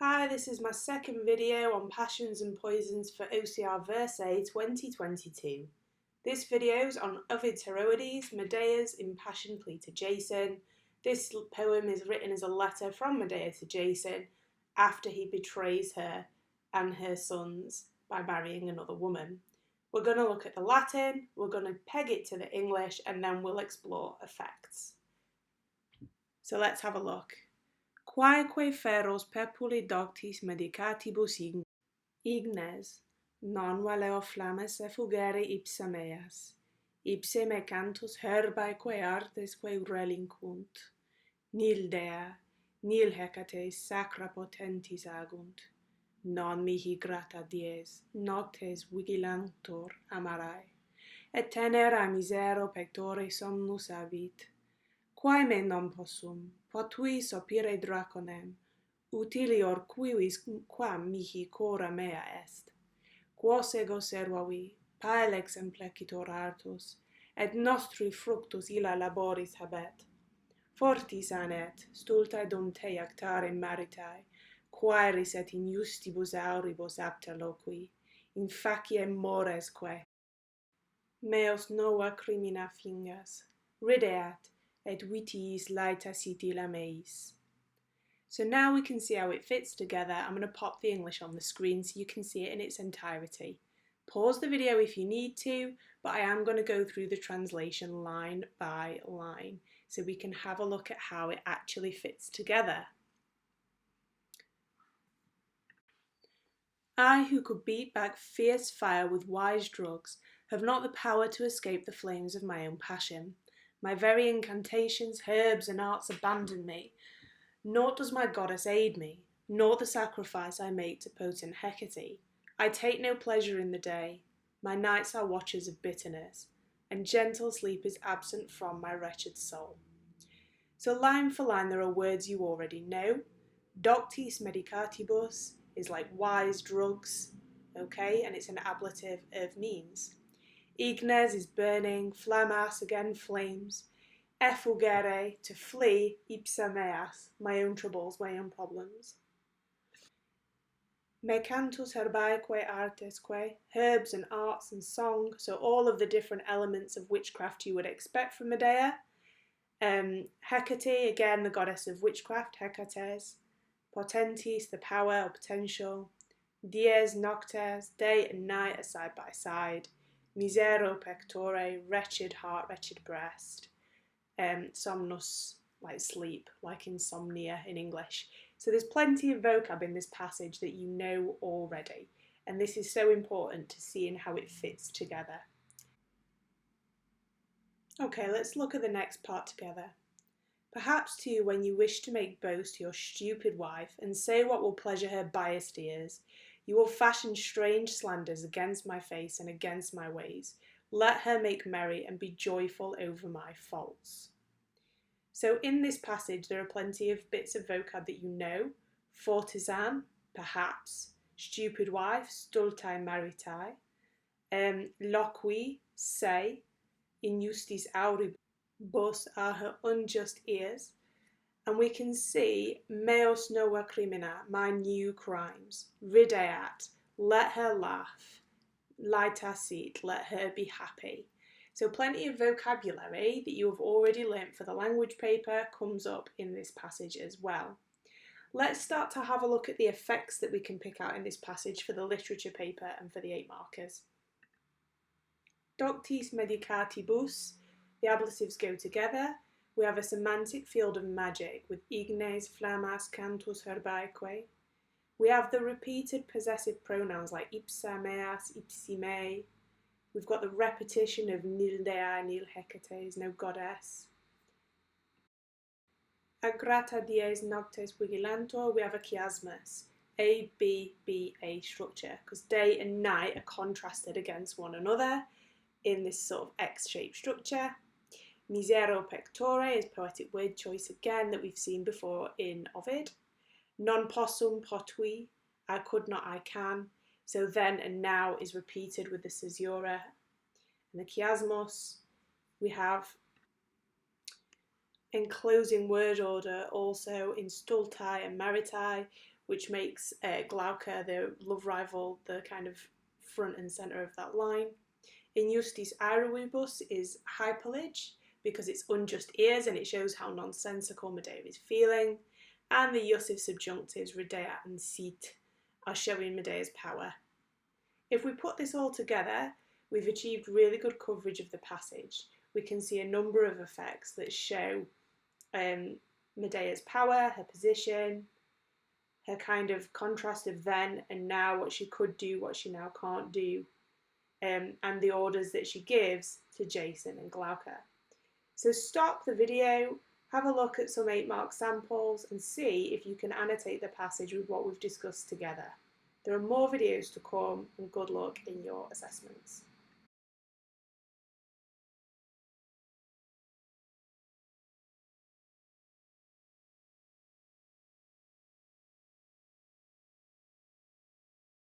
Hi, this is my second video on Passions and Poisons for OCR Versailles 2022. This video is on Ovid's Heroides, Medea's Impassioned Plea to Jason. This poem is written as a letter from Medea to Jason after he betrays her and her sons by marrying another woman. We're going to look at the Latin, we're going to peg it to the English, and then we'll explore effects. So let's have a look. Quaeque feros pepuli doctis medicatibus ignes, non valeo flammes effugere ipsa meas, ipse me cantus herbaeque artesque relinquunt, nil dea, nil hecates sacra potentis agunt, non mihi grata dies, noctes vigilantur amarae, et tenera misero pectore somnus avit, quae me non possum, potui sopire draconem, utilior cuivis quam mihi cora mea est. Quos ego servavi, paelex implecitor artus, et nostri fructus illa laboris habet. Fortis anet, stultae dum te actare maritae, quaeris et injustibus auribus apta loqui, in faciem moresque. Meos nova crimina fingas, rideat, et vitiis laeta sit illa meis. So now we can see how it fits together. I'm going to pop the English on the screen so you can see it in its entirety. Pause the video if you need to, but I am going to go through the translation line by line so we can have a look at how it actually fits together. I, who could beat back fierce fire with wise drugs, have not the power to escape the flames of my own passion. My very incantations, herbs, and arts abandon me. Nor does my goddess aid me, nor the sacrifice I make to potent Hecate. I take no pleasure in the day. My nights are watches of bitterness, and gentle sleep is absent from my wretched soul. So line for line there are words you already know. Doctis medicatibus is like wise drugs, okay, and it's an ablative of means. Ignes is burning, flammas, again flames, effugere, to flee, ipsa meas, my own troubles, my own problems. Me cantus herbaeque artesque, herbs and arts and song, so all of the different elements of witchcraft you would expect from Medea. Hecate, again the goddess of witchcraft, Hecates. Potentis, the power or potential. Dies noctes, day and night are side by side. Misero pectore, wretched heart, wretched breast. Somnus, like sleep, like insomnia in English. So there's plenty of vocab in this passage that you know already, and this is so important to seeing how it fits together. Okay, let's look at the next part together. Perhaps too, when you wish to make boast to your stupid wife and say what will pleasure her biased ears, you will fashion strange slanders against my face and against my ways. Let her make merry and be joyful over my faults. So in this passage there are plenty of bits of vocab that you know. Fortisan, perhaps. Stupid wife, stultae maritae. Loqui, say. Injustis auribus are her unjust ears. And we can see meos nova crimina, my new crimes. Rideat, let her laugh. Laeta sit, let her be happy. So plenty of vocabulary that you have already learnt for the language paper comes up in this passage as well. Let's start to have a look at the effects that we can pick out in this passage for the literature paper and for the 8 markers. Doctis medicatibus, the ablatives go together. We have a semantic field of magic with ignes, flammas, cantus herbaeque. We have the repeated possessive pronouns like ipsa meas, ipsi me. We've got the repetition of nil dea, nil hecates, no goddess. A grata dies noctes vigilantur, we have a chiasmus, A, B, B, A structure, because day and night are contrasted against one another in this sort of X-shaped structure. Misero pectore is poetic word choice again that we've seen before in Ovid. Non possum potui, I could not, I can. So then and now is repeated with the caesura and the chiasmus. We have enclosing word order also in stultae and maritae. which makes Glauca, the love rival, the kind of front and centre of that line. Injustis aerobus is hyperlige, because it's unjust ears and it shows how nonsensical Medea is feeling. And the yussive subjunctives Redea and sit are showing Medea's power. If we put this all together, we've achieved really good coverage of the passage. We can see a number of effects that show Medea's power, her position, her kind of contrast of then and now, what she could do, what she now can't do, and the orders that she gives to Jason and Glauca. So stop the video, have a look at some 8-mark samples and see if you can annotate the passage with what we've discussed together. There are more videos to come, and good luck in your assessments.